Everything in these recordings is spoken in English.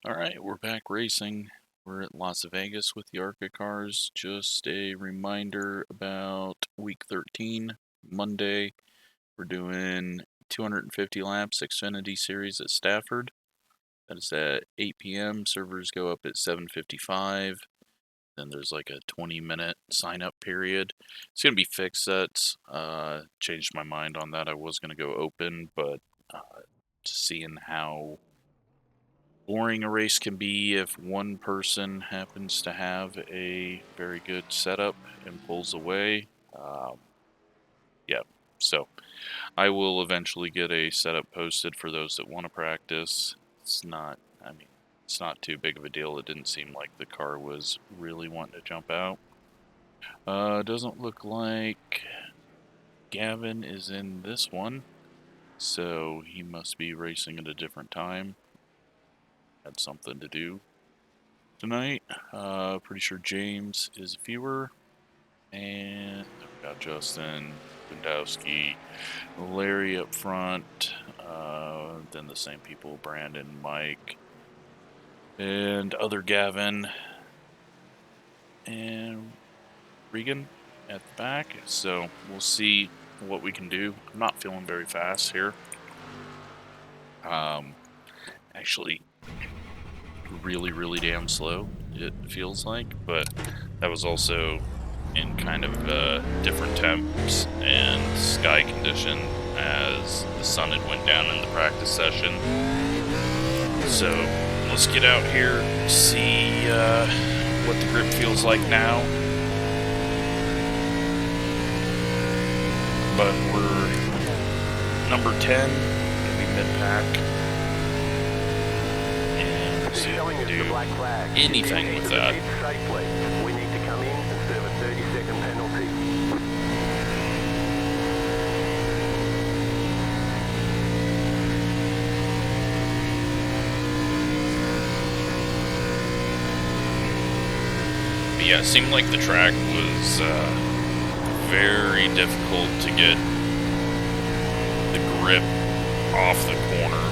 Alright, we're back racing. We're at Las Vegas with the ARCA cars. Just a reminder about week 13, Monday. We're doing 250 laps Xfinity Series at Stafford. That is at 8 p.m. Servers go up at 7:55. Then there's like a 20-minute sign-up period. It's going to be fixed sets. Changed my mind on that. I was going to go open, but just seeing how boring a race can be if one person happens to have a very good setup and pulls away. Yeah, so I will eventually get a setup posted for those that want to practice. It's not too big of a deal. It didn't seem like the car was really wanting to jump out. Doesn't look like Gavin is in this one, so he must be racing at a different time. Had something to do tonight. Pretty sure James is a viewer. And we've got Justin, Gundowski, Larry up front. Then the same people, Brandon, Mike, and other Gavin, and Regan at the back. So we'll see what we can do. I'm not feeling very fast here. Actually, really damn slow, it feels like, but that was also in kind of different temps and sky condition as the sun had went down in the practice session. So let's get out here, see what the grip feels like now. But we're number 10, gonna be mid-pack. See if we can do anything with that. We need to come in and serve a 30-second penalty. But yeah, it seemed like the track was very difficult to get the grip off the corner.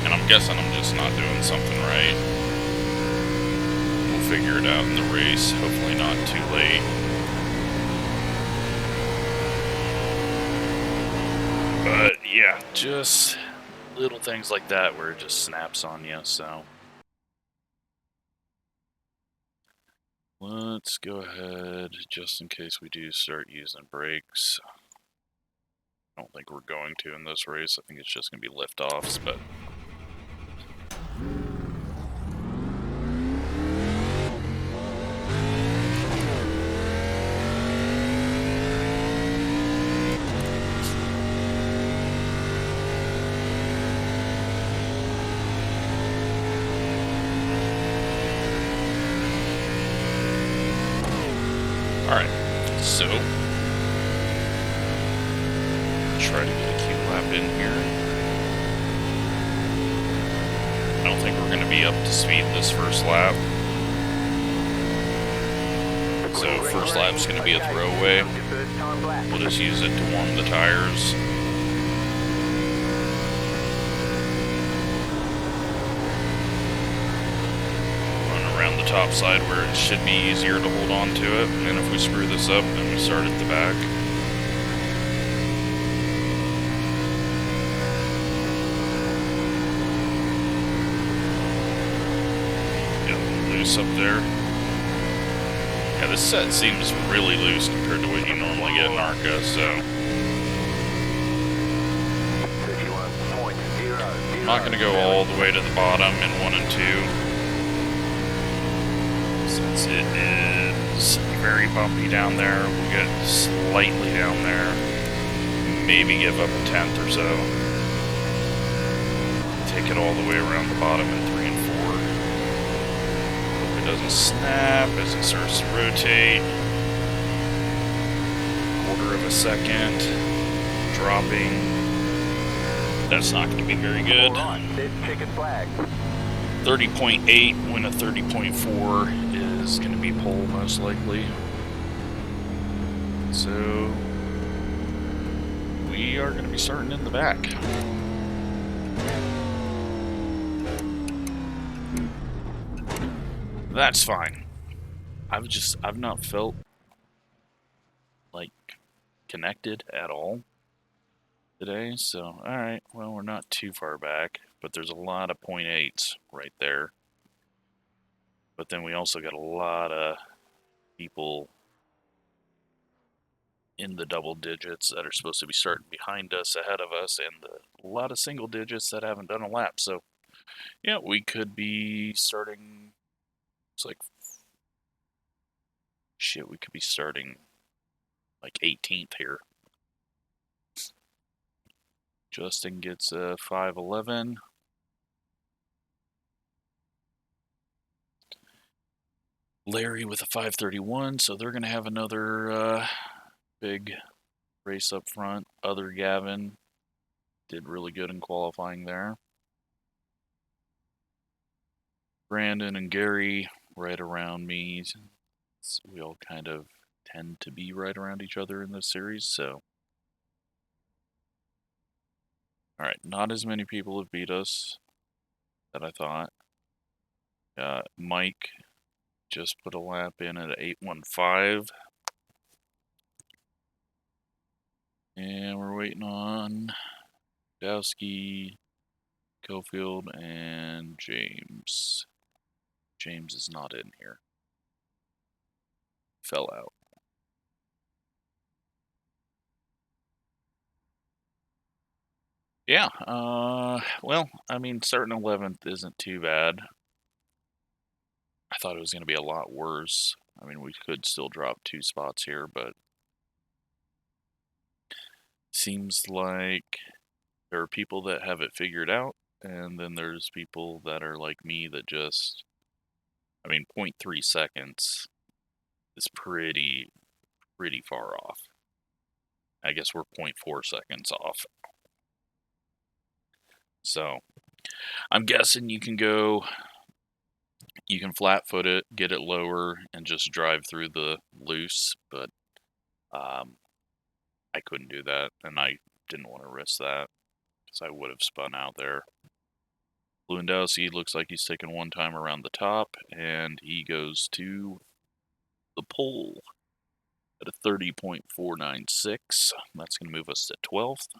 And I'm guessing I'm just not doing something right. We'll figure it out in the race, hopefully not too late. But yeah, just little things like that where it just snaps on you, so. Let's go ahead, just in case we do start using brakes. I don't think we're going to in this race. I think it's just going to be lift-offs, but alright, so try to get a Q lap in here. I don't think we're going to be up to speed this first lap. So first lap's going to be a throwaway. We'll just use it to warm the tires. The top side where it should be easier to hold on to it, and then if we screw this up, then we start at the back. Get loose up there. Yeah, this set seems really loose compared to what you normally get in ARCA, so I'm not going to go all the way to the bottom in 1 and 2. Since it is very bumpy down there, we'll get slightly down there, maybe give up a tenth or so. Take it all the way around the bottom in 3 and 4. Hope it doesn't snap as it starts to rotate. 1/4 of a second, dropping. That's not going to be very good. 30.8 when a 30.4 is going to be pole most likely. So we are going to be starting in the back. That's fine. I've not felt like connected at all today, so alright, well, we're not too far back, but there's a lot of 0.8s right there. But then we also got a lot of people in the double digits that are supposed to be starting behind us, ahead of us, and a lot of single digits that haven't done a lap. So, yeah, we could be starting. It's like shit. We could be starting like 18th here. Justin gets a 511. Larry with a 531. So they're gonna have another big race up front. Other Gavin did really good in qualifying there. Brandon and Gary right around me. We all kind of tend to be right around each other in this series, so. Alright, not as many people have beat us that I thought. Mike just put a lap in at 8:15. And we're waiting on Dowski, Cofield, and James. James is not in here. Fell out. Yeah, well, I mean, starting 11th isn't too bad. I thought it was going to be a lot worse. I mean, we could still drop 2 spots here, but seems like there are people that have it figured out, and then there's people that are like me that just, I mean, 0.3 seconds is pretty far off. I guess we're 0.4 seconds off. So, I'm guessing you can flat foot it, get it lower, and just drive through the loose, but I couldn't do that, and I didn't want to risk that, because I would have spun out there. Lewandowski looks like he's taking one time around the top, and he goes to the pole at a 30.496. That's going to move us to 12th.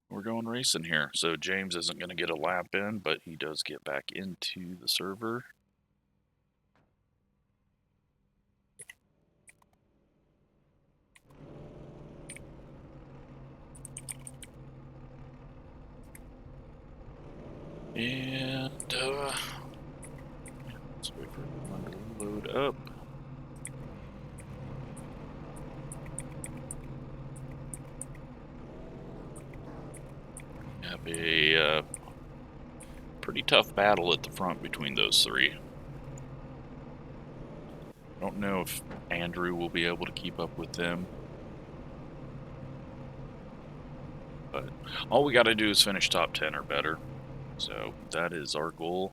We're going racing here. So James isn't going to get a lap in, but he does get back into the server. And let's wait for everyone to load up. Have a pretty tough battle at the front between those three. Don't know if Andrew will be able to keep up with them. But all we got to do is finish top 10 or better. So that is our goal.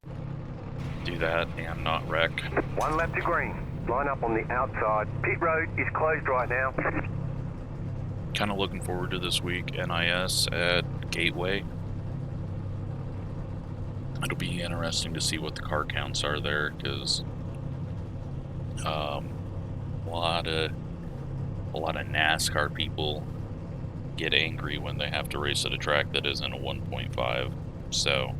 Do that and not wreck. 1 lap to green. Line up on the outside. Pit road is closed right now. Kind of looking forward to this week. NIS at Gateway. It'll be interesting to see what the car counts are there, because a lot of NASCAR people get angry when they have to race at a track that isn't a 1.5. So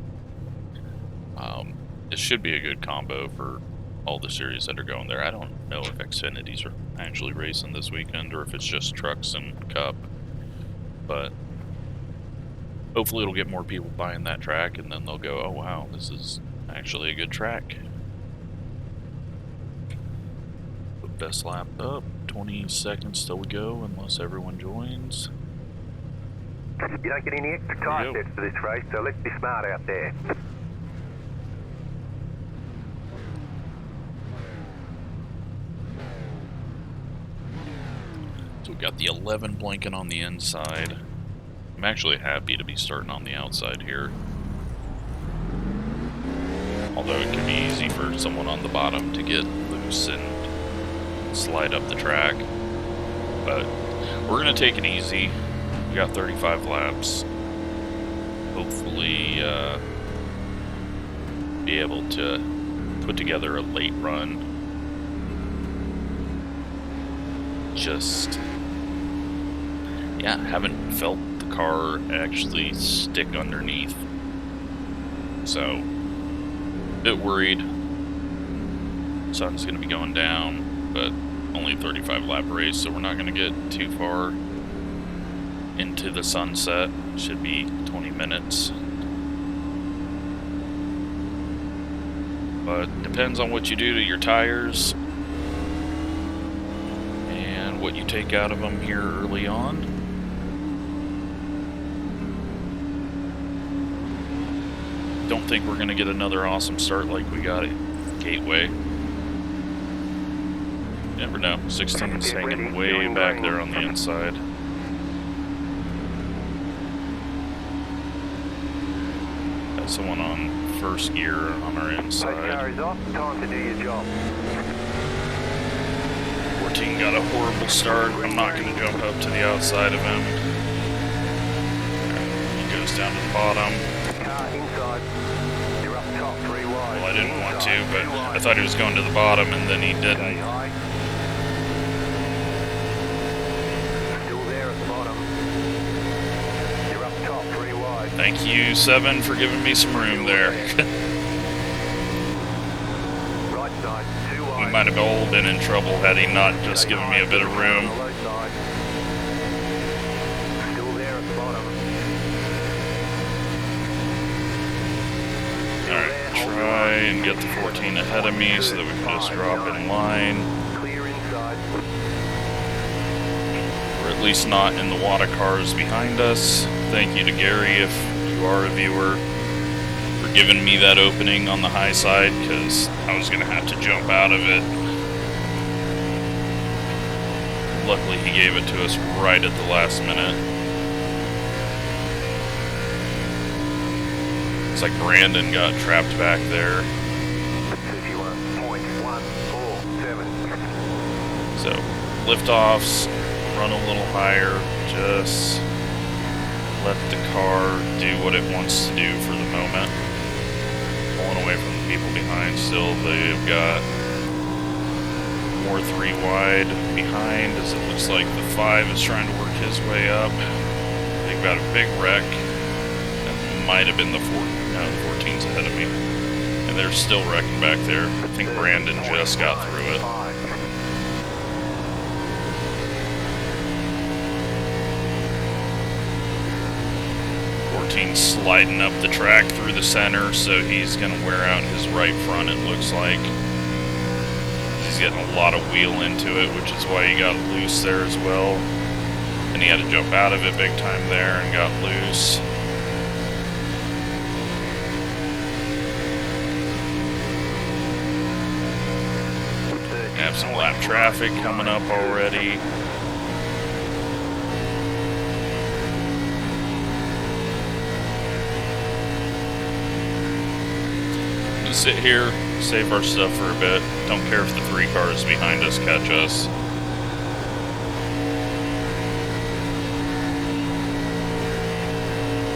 it should be a good combo for all the series that are going there. I don't know if Xfinity's are actually racing this weekend or if it's just trucks and Cup, but hopefully it'll get more people buying that track, and then they'll go, oh wow, this is actually a good track. Best lap up, 20 seconds till we go, unless everyone joins. You don't get any extra tyre sets for this race, so let's be smart out there. So we've got the 11 blinking on the inside. I'm actually happy to be starting on the outside here. Although it can be easy for someone on the bottom to get loose and slide up the track. But we're going to take it easy. We got 35 laps. Hopefully, be able to put together a late run. Just, yeah, haven't felt the car actually stick underneath. So, a bit worried. Sun's gonna be going down, but only 35 lap race, so we're not gonna get too far into the sunset. Should be 20 minutes. But depends on what you do to your tires and what you take out of them here early on. Don't think we're gonna get another awesome start like we got at Gateway. Never know. 16's hanging way back there on the inside. Got someone on first gear on our inside. Car is off. Time to do your job. 14 got a horrible start. I'm not going to jump up to the outside of him. He goes down to the bottom. Car inside. You're up top, 3 wide. Well, I didn't want to, but I thought he was going to the bottom, and then he didn't. Still there at the bottom. You're up top, 3 wide. Thank you, 7, for giving me some room there. Right side, 2 wide. We might have all been in trouble had he not just given me a bit of room. Low side. Still there at the bottom. Alright, try and get the 14 ahead of me so that we can just drop in line. Clear inside. Or at least not in the wad of cars behind us. Thank you to Gary if you are a viewer for giving me that opening on the high side, because I was going to have to jump out of it. Luckily he gave it to us right at the last minute. It's like Brandon got trapped back there. 51.147. So, liftoffs, run a little higher, just let the car do what it wants to do for the moment. Pulling away from the people behind still. They've got more 3 wide behind, as it looks like the 5 is trying to work his way up. They've got a big wreck. That might have been the 4. No, the 14's ahead of me. And they're still wrecking back there. I think Brandon just got through it. 14's sliding up the track through the center, so he's going to wear out his right front, it looks like. He's getting a lot of wheel into it, which is why he got loose there as well. And he had to jump out of it big time there and got loose. Have some lap traffic coming up already. We'll sit here, save our stuff for a bit. Don't care if the 3 cars behind us catch us.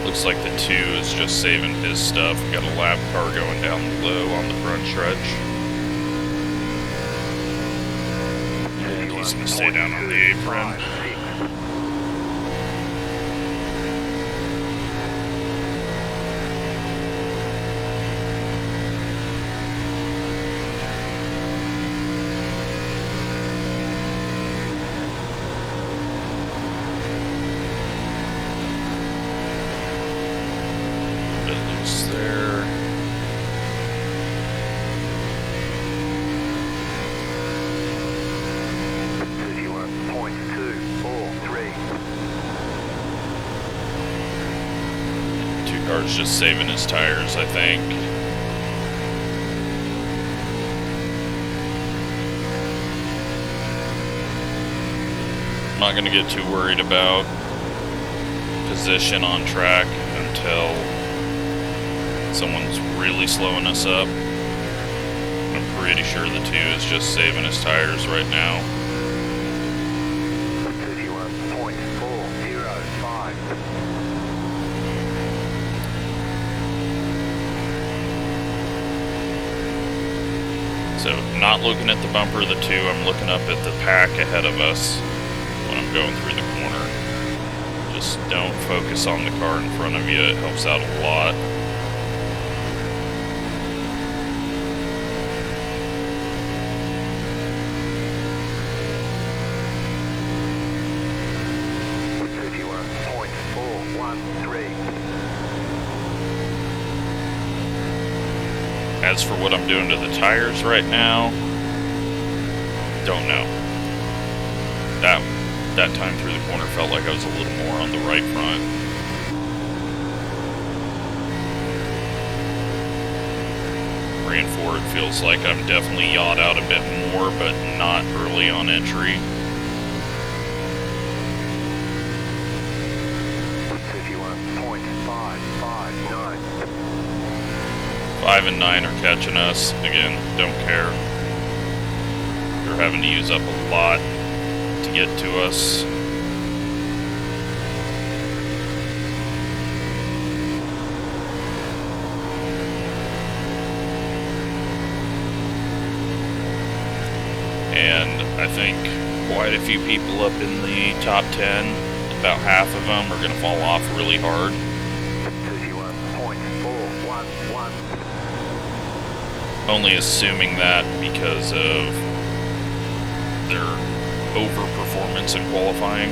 Looks like the 2 is just saving his stuff. We got a lap car going down low on the front stretch. And he's going to stay down on the apron. Bit loose there. Car's just saving his tires, I think. I'm not going to get too worried about position on track until someone's really slowing us up. I'm pretty sure the 2 is just saving his tires right now. 31.405. not looking at the bumper of the two, I'm looking up at the pack ahead of us when I'm going through the corner. Just don't focus on the car in front of you, it helps out a lot. As for what I'm doing to the tires right now, don't know. That time through the corner felt like I was a little more on the right front. Ran forward feels like I'm definitely yawed out a bit more, but not early on entry. 5 and 9 are catching us. Again, don't care. They're having to use up a lot to get to us. And I think quite a few people up in the top 10, about half of them are going to fall off really hard. Only assuming that because of their overperformance in qualifying.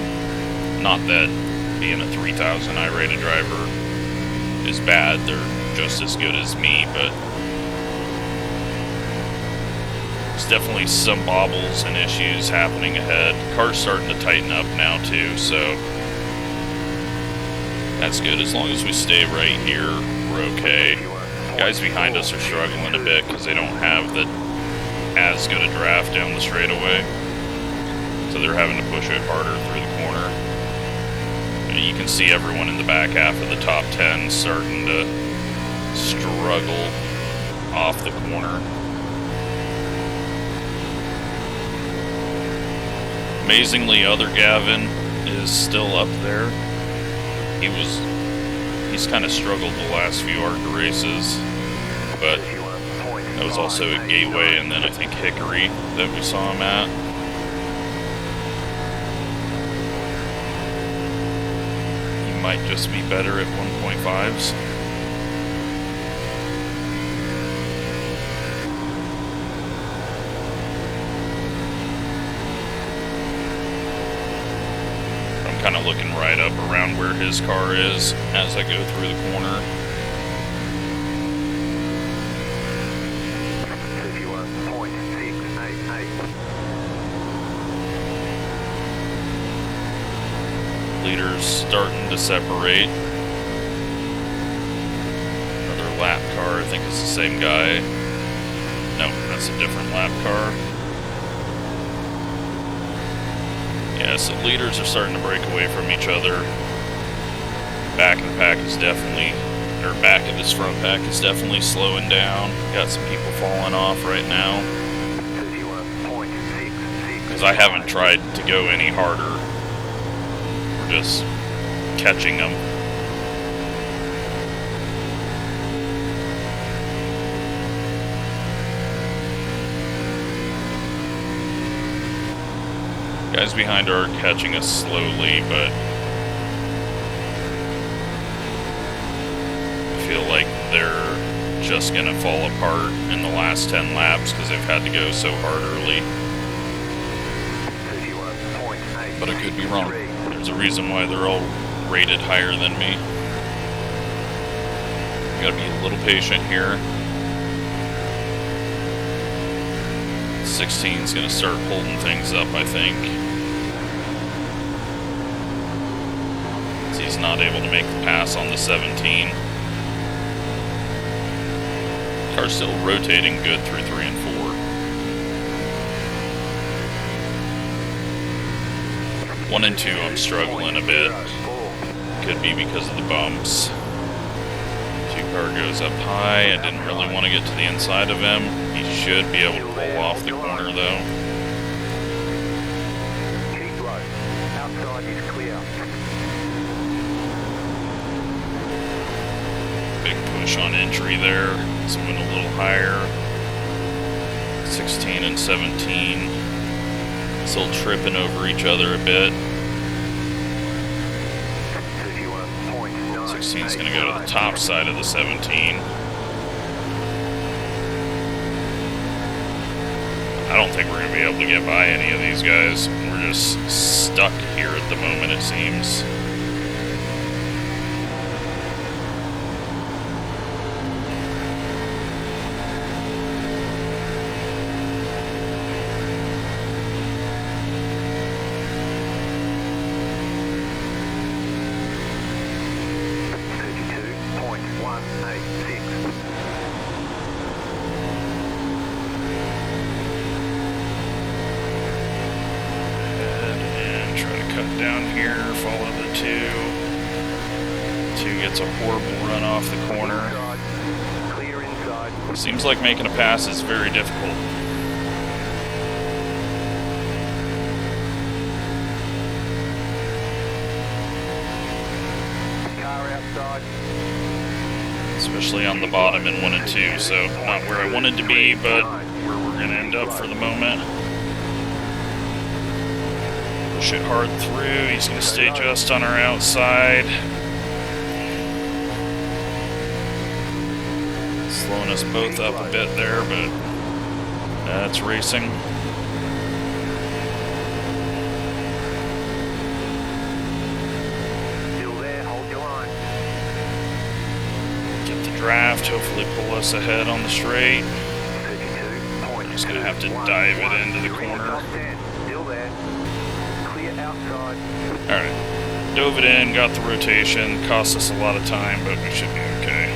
Not that being a 3000 I-rated driver is bad, they're just as good as me, but there's definitely some bobbles and issues happening ahead. Car's starting to tighten up now too, so that's good. As long as we stay right here, we're okay. Guys behind us are struggling a bit because they don't have as good a draft down the straightaway, so they're having to push it harder through the corner. And you can see everyone in the back half of the top 10 starting to struggle off the corner. Amazingly, other Gavin is still up there. He's kind of struggled the last few ARCA races, but that was also at Gateway and then I think Hickory that we saw him at. He might just be better at 1.5s. Kind of looking right up around where his car is as I go through the corner. Leaders starting to separate. Another lap car, I think it's the same guy. No, that's a different lap car. Yeah, so leaders are starting to break away from each other. Back of the pack is definitely, or back of this front pack is definitely slowing down. Got some people falling off right now. Because I haven't tried to go any harder. We're just catching them. Guys behind are catching us slowly, but I feel like they're just gonna fall apart in the last 10 laps because they've had to go so hard early. But I could be wrong. There's a reason why they're all rated higher than me. Gotta be a little patient here. 16 is gonna start holding things up, I think. He's not able to make the pass on the 17. Car's still rotating good through 3 and 4. 1 and 2 I'm struggling a bit. Could be because of the bumps. 2 car goes up high. I didn't really want to get to the inside of him. He should be able to pull off the corner though. Outside is clear. Big push on entry there. So went a little higher. 16 and 17 still tripping over each other a bit. 16 is going to go to the top side of the 17. I don't think we're going to be able to get by any of these guys. We're just stuck here at the moment, it seems. Down here, follow the 2. 2 gets a horrible run off the corner. Seems like making a pass is very difficult. Especially on the bottom in 1 and 2, so not where I wanted to be, but where we're going to end up for the moment. Push it hard through. He's going to stay just on our outside. Slowing us both up a bit there, but that's racing. Still there, hold your line. Get the draft, hopefully pull us ahead on the straight. Just going to have to dive it into the corner. Still there. Alright, dove it in, got the rotation, cost us a lot of time, but we should be okay.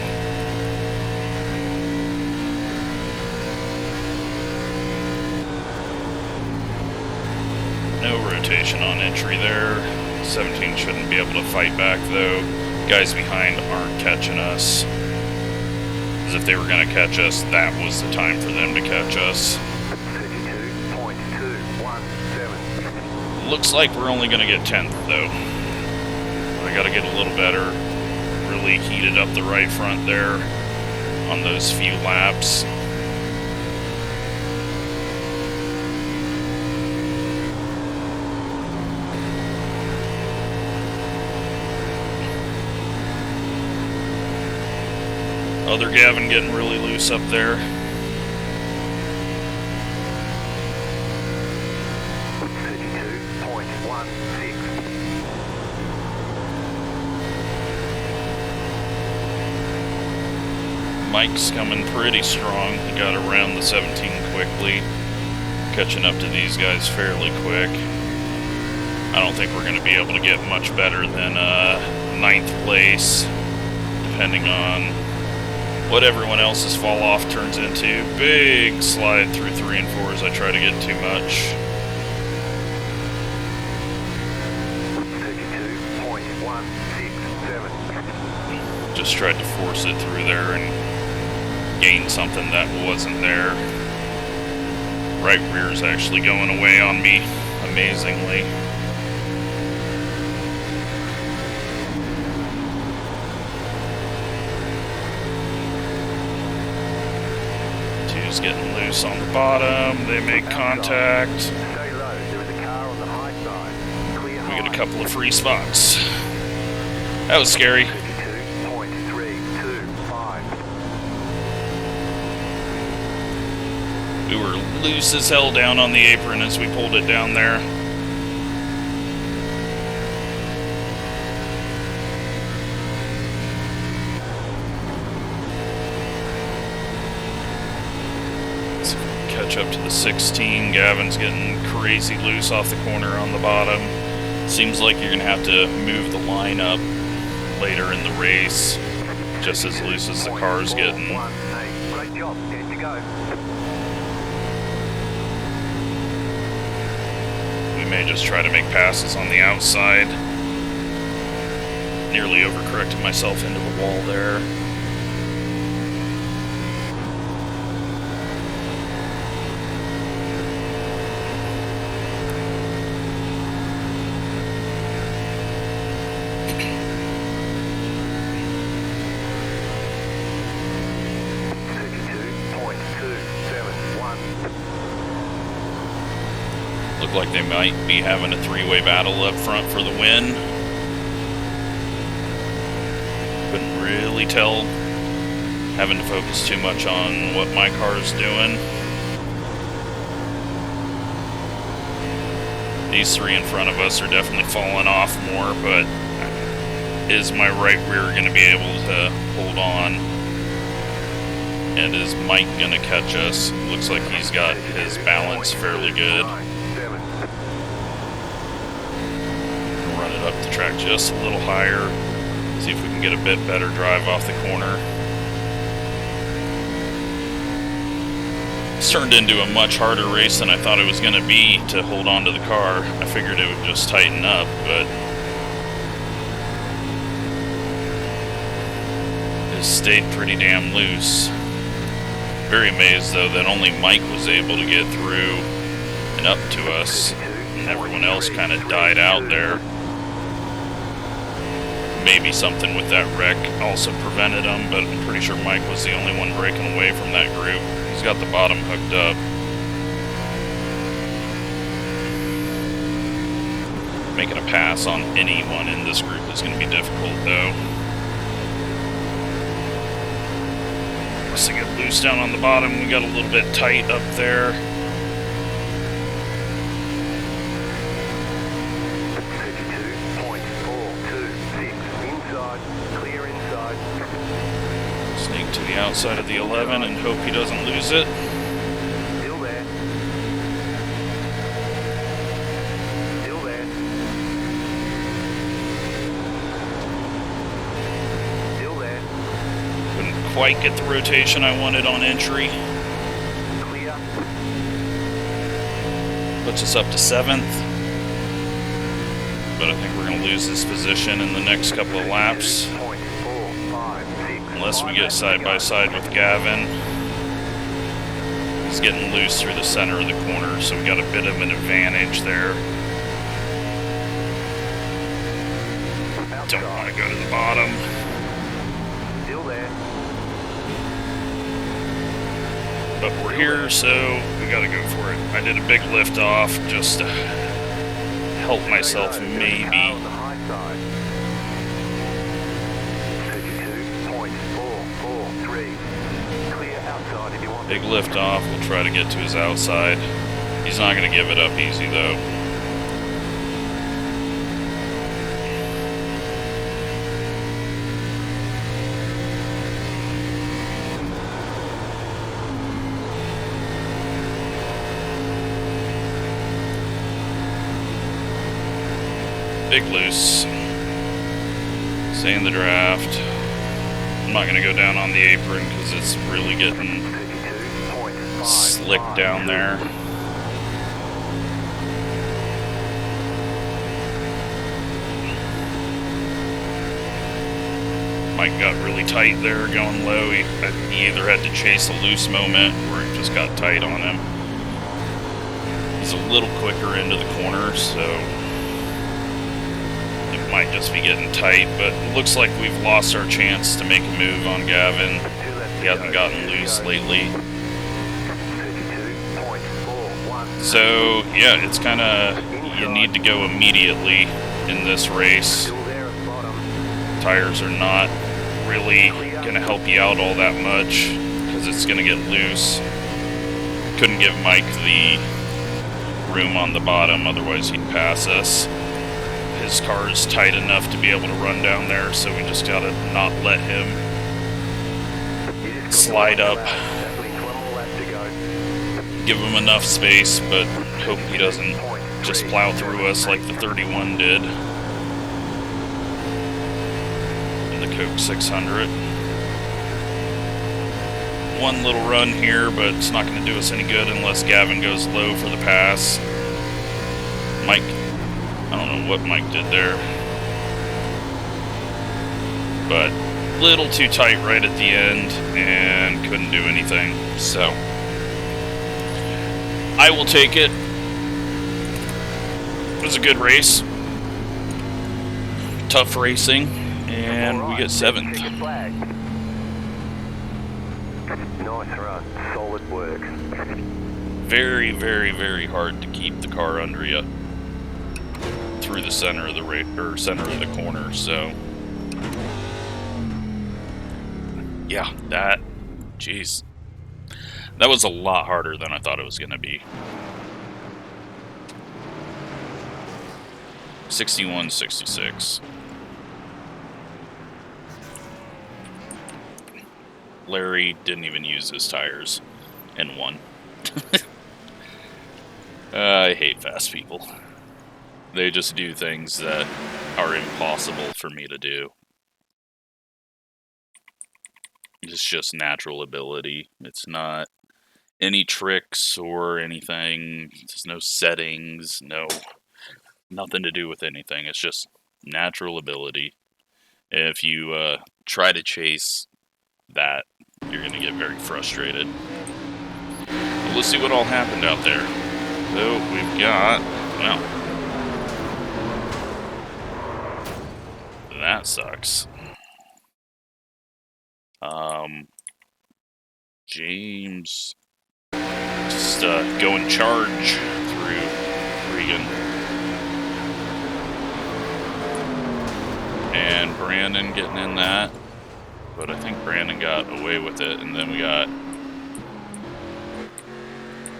No rotation on entry there. 17 shouldn't be able to fight back though. Guys behind aren't catching us. As if they were going to catch us, that was the time for them to catch us. Looks like we're only going to get 10th, though. I got to get a little better. Really heated up the right front there on those few laps. Other Gavin getting really loose up there. Mike's coming pretty strong. He got around the 17 quickly, catching up to these guys fairly quick. I don't think we're going to be able to get much better than 9th place, depending on what everyone else's fall off turns into. Big slide through 3 and 4 as I try to get too much. 32.167. Just tried to force it through there and gain something that wasn't there. Right rear's actually going away on me, amazingly. Two's getting loose on the bottom. They make contact. We get a couple of free spots. That was scary. We were loose as hell down on the apron as we pulled it down there. Let's catch up to the 16. Gavin's getting crazy loose off the corner on the bottom. Seems like you're going to have to move the line up later in the race, just as loose as the car's getting. Great job, good to go. We may just try to make passes on the outside. Nearly overcorrected myself into the wall there. like they might be having a three-way battle up front for the win. Couldn't really tell, having to focus too much on what my car's doing. These three in front of us are definitely falling off more, but is my right rear going to be able to hold on? And is Mike going to catch us? Looks like he's got his balance fairly good. Run it up the track just a little higher. See if we can get a bit better drive off the corner. It's turned into a much harder race than I thought it was going to be to hold on to the car. I figured it would just tighten up, but it stayed pretty damn loose. Very amazed though that only Mike was able to get through and up to us, and everyone else kind of died out there. Maybe something with that wreck also prevented him, but I'm pretty sure Mike was the only one breaking away from that group. He's got the bottom hooked up. Making a pass on anyone in this group is going to be difficult though. To get loose down on the bottom, we got a little bit tight up there. Sneak to the outside of the 11 and hope he doesn't lose it. Still there. Still there. Still there. Couldn't quite get the rotation I wanted on entry. Clear. Puts us up to 7th. But I think we're going to lose this position in the next couple of laps. Unless we get side by side with Gavin. He's getting loose through the center of the corner, so we got a bit of an advantage there. Don't want to go to the bottom. Still there. But we're here, so we got to go for it. I did a big lift off just to help myself maybe. Big lift off, we'll try to get to his outside. He's not going to give it up easy though. Big loose. Stay in the draft. I'm not going to go down on the apron because it's really getting slick down there. Mike got really tight there going low. He either had to chase a loose moment or it just got tight on him. He's a little quicker into the corner, so it might just be getting tight, but it looks like we've lost our chance to make a move on Gavin. He hasn't gotten loose lately. So, yeah, it's kind of, you need to go immediately in this race. Tires are not really going to help you out all that much because it's going to get loose. Couldn't give Mike the room on the bottom, otherwise he'd pass us. His car is tight enough to be able to run down there, so we just got to not let him slide up. Give him enough space, but hope he doesn't just plow through us like the 31 did in the Coke 600. One little run here, but it's not going to do us any good unless Gavin goes low for the pass. Mike, I don't know what Mike did there, but a little too tight right at the end and couldn't do anything, so I will take it. It was a good race. Tough racing, and we get 7th. Nice run, solid work. very, very, very hard to keep the car under you through the center of the center of the corner. So, yeah, jeez, that was a lot harder than I thought it was going to be. 61-66. Larry didn't even use his tires and won. I hate fast people. They just do things that are impossible for me to do. It's just natural ability. It's not any tricks or anything. There's no settings, nothing to do with anything. It's just natural ability. If you try to chase that, you're going to get very frustrated. But let's see what all happened out there. So we've got, well, that sucks. James just going charge through Regan. And Brandon getting in that. But I think Brandon got away with it, and then we got...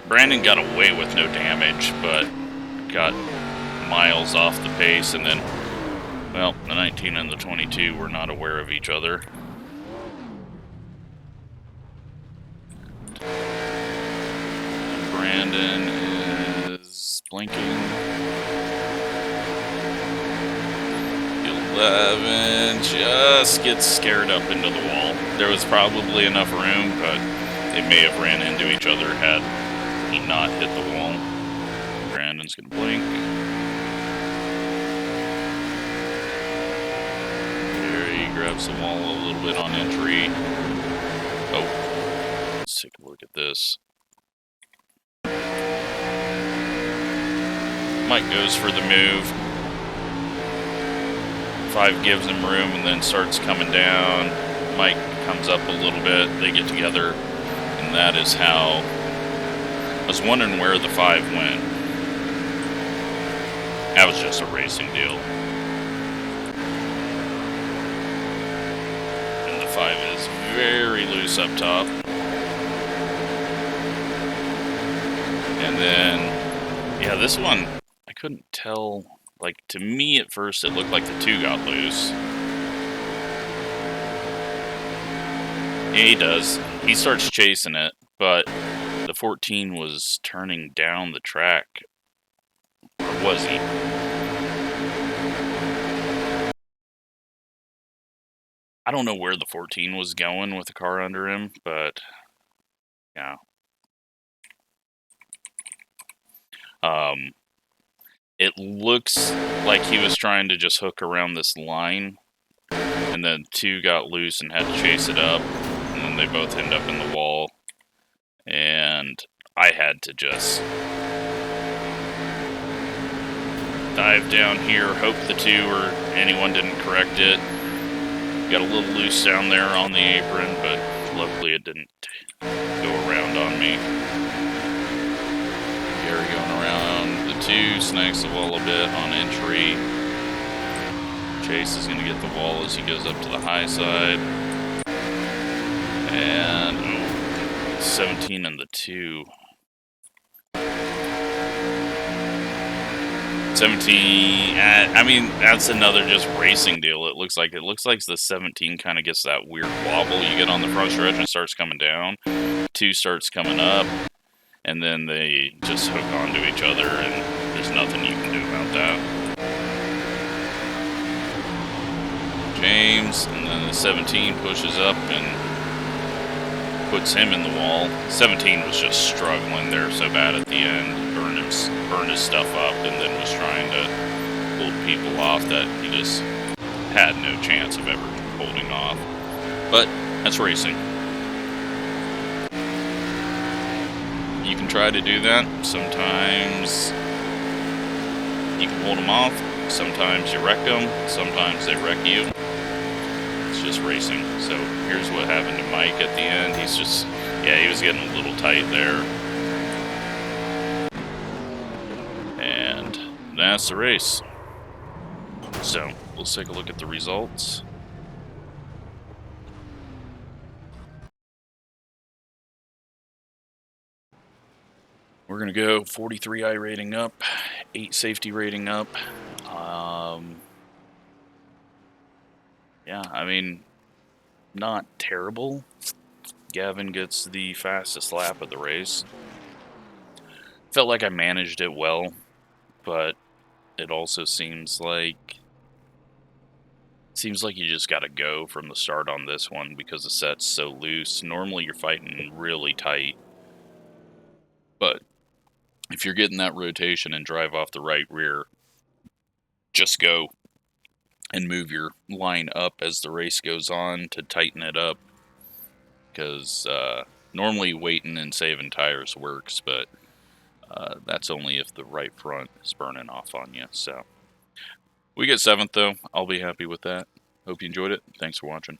Brandon got away with no damage, but got miles off the pace, and then, well, the 19 and the 22 were not aware of each other. And Brandon is blinking. 11 just gets scared up into the wall. There was probably enough room, but they may have ran into each other had he not hit the wall. Brandon's gonna blink. There he grabs the wall a little bit on entry. Oh, let's take a look at this. Mike goes for the move. 5 gives him room and then starts coming down. Mike comes up a little bit. They get together, and that is how... I was wondering where the 5 went. That was just a racing deal. And the 5 is very loose up top. And then, yeah, this one, I couldn't tell... Like, to me, at first, it looked like the 2 got loose. Yeah, he does. He starts chasing it, but the 14 was turning down the track. Or was he? I don't know where the 14 was going with the car under him, but, yeah. It looks like he was trying to just hook around this line, and then 2 got loose and had to chase it up, and then they both end up in the wall, and I had to just dive down here, hope the 2 or anyone didn't correct it. Got a little loose down there on the apron, but luckily it didn't go around on me. Gary going around the 2, snags the wall a bit on entry. Chase is going to get the wall as he goes up to the high side. And 17 and the 2. 17, I mean, that's another just racing deal. It looks like the 17 kind of gets that weird wobble you get on the front stretch and starts coming down. 2 starts coming up. And then they just hook onto each other, and there's nothing you can do about that. James, and then the 17 pushes up and puts him in the wall. 17 was just struggling there so bad at the end, burned his stuff up, and then was trying to pull people off that he just had no chance of ever holding off. But that's racing. You can try to do that. Sometimes you can hold them off. Sometimes you wreck them. Sometimes they wreck you. It's just racing. So here's what happened to Mike at the end. He's just, yeah, he was getting a little tight there. that's the race. So, let's take a look at the results. We're going to go 43 iRating up, 8 safety rating up. Yeah, I mean, not terrible. Gavin gets the fastest lap of the race. Felt like I managed it well, but it also seems like you just got to go from the start on this one because the set's so loose. Normally you're fighting really tight, but if you're getting that rotation and drive off the right rear, just go and move your line up as the race goes on to tighten it up, because normally waiting and saving tires works, but that's only if the right front is burning off on you. So we get 7th though. I'll be happy with that. Hope you enjoyed it. Thanks for watching.